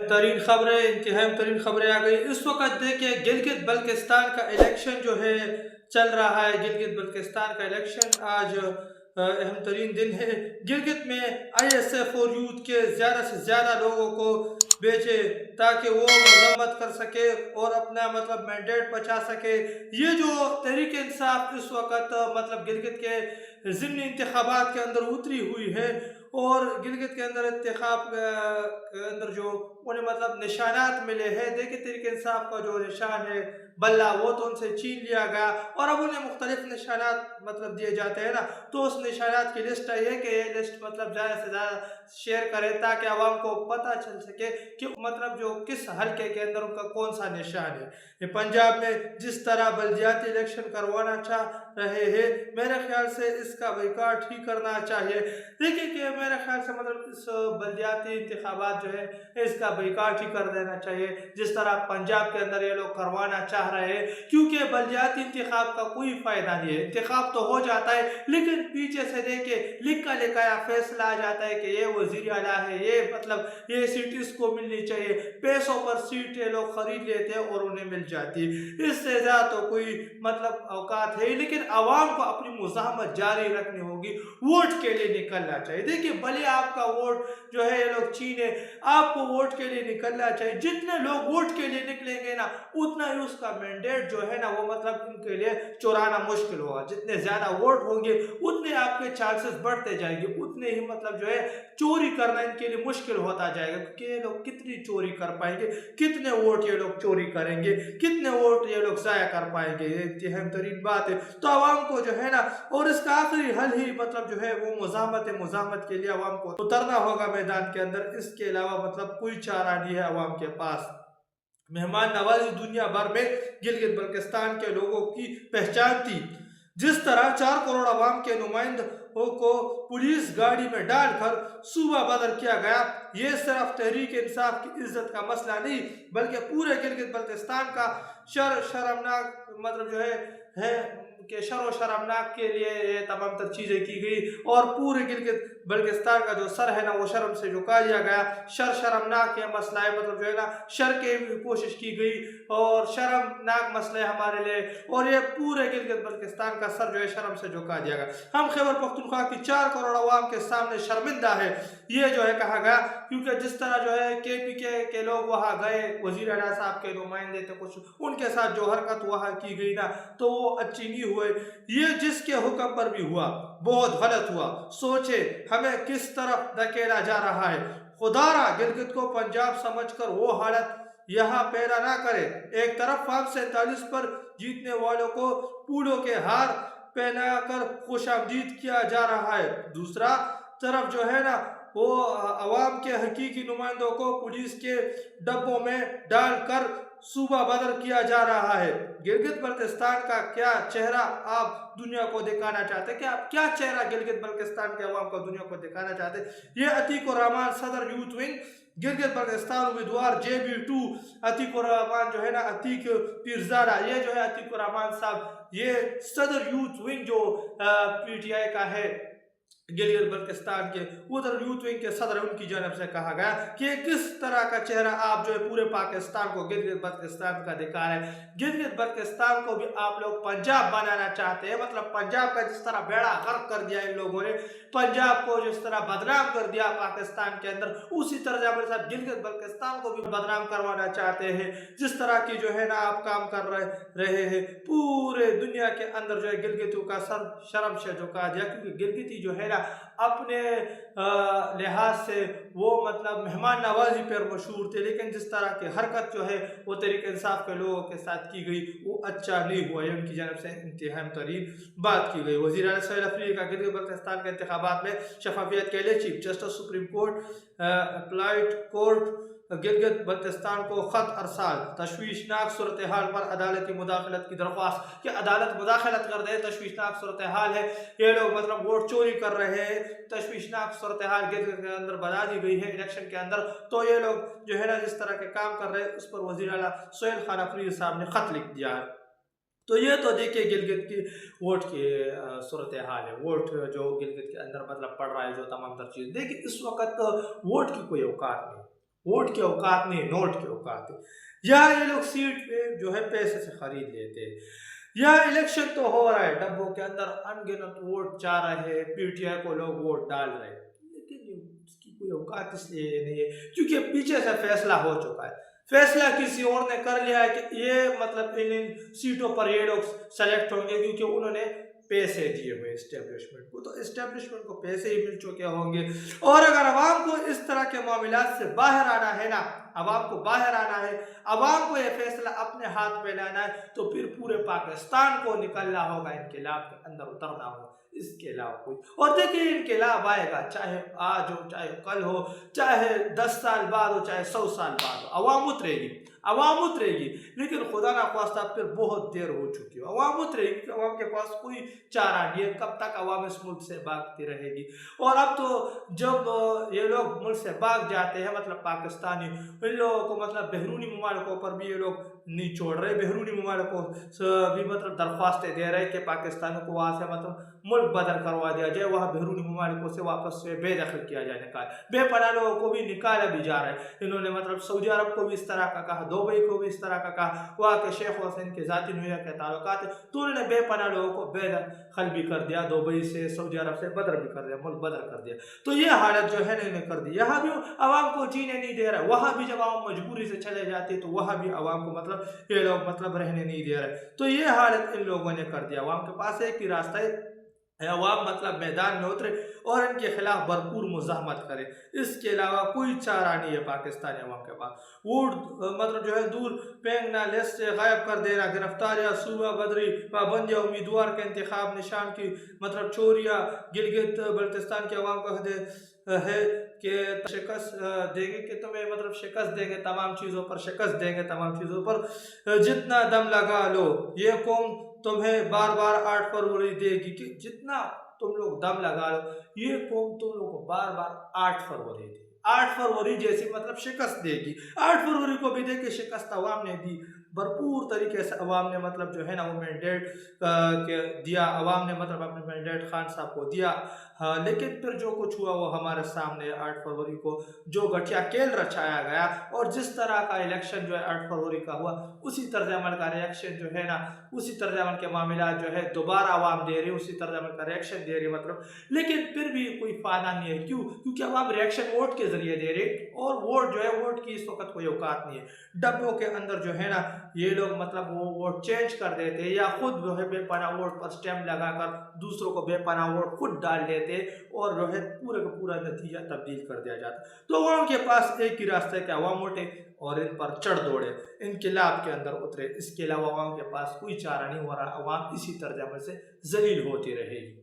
तरीन खबरें इंतहाई तरीन खबरें आ गई इस वक्त। देखिए गिलगित बल्किस्तान का इलेक्शन जो है चल रहा है। गिलगित बल्किस्तान का इलेक्शन आज अहम तरीन दिन है। गिलगित में ISF और यूथ के ज़्यादा से ज़्यादा लोगों को बेचे ताकि वो मजम्मत कर सके और अपना मतलब मैंडेट बचा सके। ये जो तहरीक इंसाफ इस वक्त मतलब गिलगित के ज़िमनी इंतखाबात के अंदर उतरी हुई है और गिलगित के अंदर इंतखाब के अंदर जो उन्हें मतलब निशानात मिले हैं। देखिए तहरीक इंसाफ का जो निशान है बल्ला वो तो उनसे छीन लिया गया और अब उन्हें मुख्तलिफ निशानात मतलब दिए जाते हैं ना। तो उस निशानात की लिस्ट आई है कि ये लिस्ट मतलब ज़्यादा से ज़्यादा शेयर करें ताकि आवाम को पता चल सके कि मतलब जो किस हल्के के अंदर उनका कौन सा निशान है। ये पंजाब में जिस तरह बल्दियाती इलेक्शन करवाना चाह रहे हैं, मेरे ख्याल से इसका बाइकॉट ही करना चाहिए। देखिए कि मेरे ख्याल से मतलब इस बल्दियाती इंतखाबात जो है इसका बाइकॉट ही कर देना चाहिए जिस तरह पंजाब के अंदर ये लोग करवाना चाह रहे हैं। क्योंकि बल्दियाती इंतखाब का कोई फायदा नहीं है। इंतखाब तो हो जाता है लेकिन पीछे से देखिए लिखा लिखाया फैसला आ जाता है कि ये वजीर आला है, ये मतलब ये सीट इसको मिलनी चाहिए। पैसों पर सीट ये लोग खरीद लेते हैं और उन्हें मिल जाती है। इससे ज्यादा तो कोई मतलब औकात है। लेकिन आवाम को अपनी मुज़ाहमत जारी रखनी होगी, वोट के लिए निकलना चाहिए। देखिए भले आपका वोट जो है ये लोग छीने, आपको वोट के लिए निकलना चाहिए। जितने लोग वोट के लिए निकलेंगे ना उतना ही उसका मैंडेट जो है ना वो मतलब उनके लिए चुराना मुश्किल होगा। जितने ज्यादा वोट होंगे उतने आपके चांसेस बढ़ते जाएंगे, उतने ही मतलब जो है चोरी करना इनके लिए मुश्किल होता जाएगा। क्योंकि ये लोग कितनी चोरी कर पाएंगे, कितने वोट ये लोग चोरी करेंगे, कितने वोट ये लोग जाया कर पाएंगे। ये अहम तरीन बात है। तो आवाम को जो है ना और इसका आखिरी हल ही मतलब जो है वो मुजामत के लिए आवाम को उतरना होगा मैदान के अंदर। इसके अलावा मतलब कोई चारा नहीं है आवाम के पास। मेहमान नवाजी दुनिया भर में गिलगित बल्किस्तान के लोगों की पहचान थी। जिस तरह 4 करोड़ अवाम के नुमाइंदों को पुलिस गाड़ी में डालकर सूबा बदर किया गया, ये सिर्फ तहरीक इंसाफ की इज्जत का मसला नहीं बल्कि पूरे गिलगित बल्तिस्तान का शर्मनाक मतलब जो है कि शर शर्मनाक के लिए ये तमाम तर चीज़ें की गई और पूरे गिलगित बल्तिस्तान का जो सर है ना वो शर्म से झुका दिया गया। शर्मनाक ये मसला है मतलब जो है ना शर के कोशिश की गई और शर्मनाक मसले हमारे लिए और ये पूरे गिलगित बल्तिस्तान का सर जो है शर्म से झुका दिया गया। हम खैबर पख्तूनख्वा की 4 करोड़ अवाम के सामने शर्मिंदा है, ये जो है कहा गया। क्योंकि जिस तरह जो है KPK के लोग वहाँ गए, वजीर आला साहब के नुमाइंदे थे कुछ, उनके साथ जो हरकत वहाँ की गई ना तो वो अच्छी नहीं हुई। ये जिसके हुक्म पर भी हुआ बहुत गलत हुआ। सोचे हमें किस तरफ धकेला जा रहा है। खुदारा गिलगित को पंजाब समझकर वो हालत यहाँ पैदा ना करे। एक तरफ फार्म 47 पर जीतने वालों को फूलों के हार पहनाकर खुशामदीद किया जा रहा है, दूसरा तरफ जो है ना वो अवाम के हकीकी नुमाइंदों को पुलिस के डब्बों में डालकर सूबा बदर किया जा रहा है। गिलगित बल्तिस्तान का क्या चेहरा आप दुनिया को दिखाना चाहते हैं? कि आप क्या चेहरा गिलगित बल्तिस्तान के अवाम को दुनिया को दिखाना चाहते हैं? ये अतीकुर रहमान सदर यूथ विंग गिलगित बल्तिस्तान उम्मीदवार JB2 अतीकुर रहमान जो है ना अतीक पीरजादा, ये जो है अतीकुर रहमान साहब ये सदर यूथ विंग जो PTI का है गिलगित बल्तिस्तान के उधर यूथ विंग के सदर उनकी जानब से कहा गया कि किस तरह का चेहरा आप जो है पूरे पाकिस्तान को गिलगित बल्तिस्तान का दिखा रहे हैं। गिलगित बल्तिस्तान को भी आप लोग पंजाब बनाना चाहते हैं। मतलब पंजाब का जिस तरह बेड़ा गर्क कर दिया इन लोगों ने, पंजाब को जिस तरह बदनाम कर दिया पाकिस्तान के अंदर, उसी तरह हमारे साथ गिलगित बल्तिस्तान को भी बदनाम करवाना चाहते हैं। जिस तरह की जो है ना आप काम कर रहे हैं पूरे दुनिया के अंदर जो है गिलगितों का सर शर्म से झुका दिया। क्योंकि गिलगिती जो है ना अपने लिहाज से वो मतलब मेहमान नवाजी पर मशहूर थे, लेकिन जिस तरह की हरकत जो है वो तहरीक इंसाफ के लोगों के साथ की गई वो अच्छा नहीं हुआ। ये उनकी जानब से इंतहाई तरीन बात की गई। वज़ीर आला सोहेल अफरीदी का गिलगित बल्तिस्तान के इंतखाबात में शफाफियत के लिए chief justice supreme court applied court Gilgit Baltistan को खत अरसाल, तशवीशनाक सूरत हाल पर अदालती मुदाखलत की दरख्वास्त। कि अदालत मुदाखलत कर दे, तशवीशनाक सूरत हाल है, ये लोग मतलब वोट चोरी कर रहे हैं, तशवीशनाक सूरत हाल गिलगित के अंदर बना दी गई है इलेक्शन के अंदर। तो ये लोग जो है ना जिस तरह के काम कर रहे हैं उस पर वज़ीर आला सोहेल खान अफरीदी साहब ने खत लिख दिया है। तो ये तो देखिए गिलगित की वोट की सूरत हाल है, वोट जो गिलगित के अंदर मतलब पड़ रहा है, जो तमाम तर चीज़ देखिए इस वक्त वोट की कोई औकात नहीं। ووٹ کے اوقات نہیں، نوٹ کے اوقات ہے. یا یہ لوگ سیٹ پہ جو ہے پیسے سے خرید لیتے ہیں. یا الیکشن تو ہو رہا ہے، ڈبوں کے اندر ان گنت ووٹ جا رہے ہیں، پی ٹی آئی کو لوگ ووٹ ڈال رہے ہیں، لیکن اس کی کوئی اوقات اس لیے نہیں ہے کیونکہ پیچھے سے فیصلہ ہو چکا ہے. فیصلہ کسی اور نے کر لیا ہے کہ یہ مطلب ان سیٹوں پر یہ لوگ سلیکٹ ہوں گے کیونکہ انہوں نے پیسے دیے ہوئے اسٹیبلشمنٹ کو، تو اسٹیبلشمنٹ کو پیسے ہی مل چکے ہوں گے. اور اگر عوام کو اس طرح کے معاملات سے باہر آنا ہے نا، عوام کو باہر آنا ہے، عوام کو یہ فیصلہ اپنے ہاتھ پہ لانا ہے، تو پھر پورے پاکستان کو نکلنا ہوگا، انقلاب کے اندر اترنا ہوگا. اس کے علاوہ کوئی اور دیکھیے انقلاب آئے گا، چاہے آج ہو، چاہے کل ہو، چاہے 10 سال بعد ہو، چاہے 100 سال بعد ہو، عوام اترے گی، عوام اترے گی. لیکن خدا نخواستہ پھر بہت دیر ہو چکی ہے، عوام اترے گی، عوام کے پاس کوئی چارہ نہیں ہے. کب تک عوام اس ملک سے بھاگتی رہے گی؟ اور اب تو جب یہ لوگ ملک سے بھاگ جاتے ہیں، مطلب پاکستانی، ان لوگوں کو مطلب بیرونی ممالکوں پر بھی یہ لوگ نہیں چھوڑ رہے، بیرونی ممالکوں بھی مطلب درخواستیں دے رہے کہ پاکستانیوں کو وہاں سے مطلب ملک بدر کروا دیا جائے، وہاں بیرونی ممالکوں سے واپس سے بے دخل کیا جائے، نکال بے پناہ لوگوں کو بھی نکالا بھی جا رہا ہے. انہوں نے مطلب سعودی عرب کو بھی اس طرح کا کہا، دبئی کو بھی اس طرح کا کہا، وہاں کے شیخ حسین کے ذاتی نویہ کے تعلقات ہیں، تو انہوں نے بے پناہ لوگوں کو بے دخل بھی کر دیا، دبئی سے، سعودی عرب سے بدر بھی کر دیا، ملک بدر کر دیا. تو یہ حالت جو ہے انہوں نے کر دی. یہاں بھی عوام کو جینے نہیں دے رہا، وہاں بھی جب عوام مجبوری سے چلے جاتے تو وہاں بھی عوام کو مطلب یہ لوگ مطلب رہنے نہیں دے رہے. تو یہ حالت ان لوگوں نے کر دیا. عوام کے پاس ایک ہی راستہ ہے، عوام مطلب میدان میں اترے اور ان کے خلاف بھرپور مزاحمت کرے. اس کے علاوہ کوئی چارہ نہیں ہے پاکستانی عوام کے پاس. ووٹ مطلب جو ہے دور پھینکنا، لسٹ سے غائب کر دینا، گرفتاریاں، صوبہ بدری، پابندیاں، امیدوار کے انتخاب نشان کی مطلب چوریاں. گلگت بلتستان کے عوام کو ہے کہ شکست دیں گے، کہ تمہیں مطلب شکست دیں گے، تمام چیزوں پر شکست دیں گے، تمام چیزوں پر جتنا دم لگا لو. یہ قوم تمہیں بار بار 8 فروری دے گی، کہ جتنا تم لوگ دم لگا لو یہ قوم تم لوگ کو بار بار 8 فروری دے گی. 8 فروری جیسی مطلب شکست دے گی. 8 فروری کو بھی دے کے شکست عوام نے دی. بھرپور طریقے سے عوام نے مطلب جو ہے نا وہ مینڈیٹ دیا، عوام نے مطلب اپنے مینڈیٹ خان صاحب کو دیا. لیکن پھر جو کچھ ہوا وہ ہمارے سامنے. 8 فروری کو جو گٹھیا کھیل رچایا گیا اور جس طرح کا الیکشن جو ہے 8 فروری کا ہوا، اسی طرز عمل کا ریئیکشن جو ہے نا، اسی طرز عمل کے معاملات جو ہے دوبارہ عوام دے رہی، اسی طرز عمل کا ریئیکشن دے رہی مطلب. لیکن پھر بھی کوئی فائدہ نہیں ہے. کیوں؟ کیونکہ عوام ریئیکشن ووٹ کے ذریعے دے رہی، اور ووٹ جو ہے، ووٹ کی اس وقت کوئی اوقات نہیں ہے. ڈبوں کے اندر جو ہے نا یہ لوگ مطلب وہ ووٹ چینج کر دیتے یا خود جو ہے بے پناہ ووٹ پر سٹیمپ لگا کر دوسروں کو بے پناہ ووٹ خود ڈال دیتے، اور جو ہے پورے کا پورا نتیجہ تبدیل کر دیا جاتا. تو عوام کے پاس ایک ہی راستہ ہے کہ عوام ووٹے اور ان پر چڑھ دوڑے، انقلاب کے اندر اترے. اس کے علاوہ عوام کے پاس کوئی چارہ نہیں ہو رہا. عوام اسی طرز عمل سے ذلیل ہوتی رہے گی.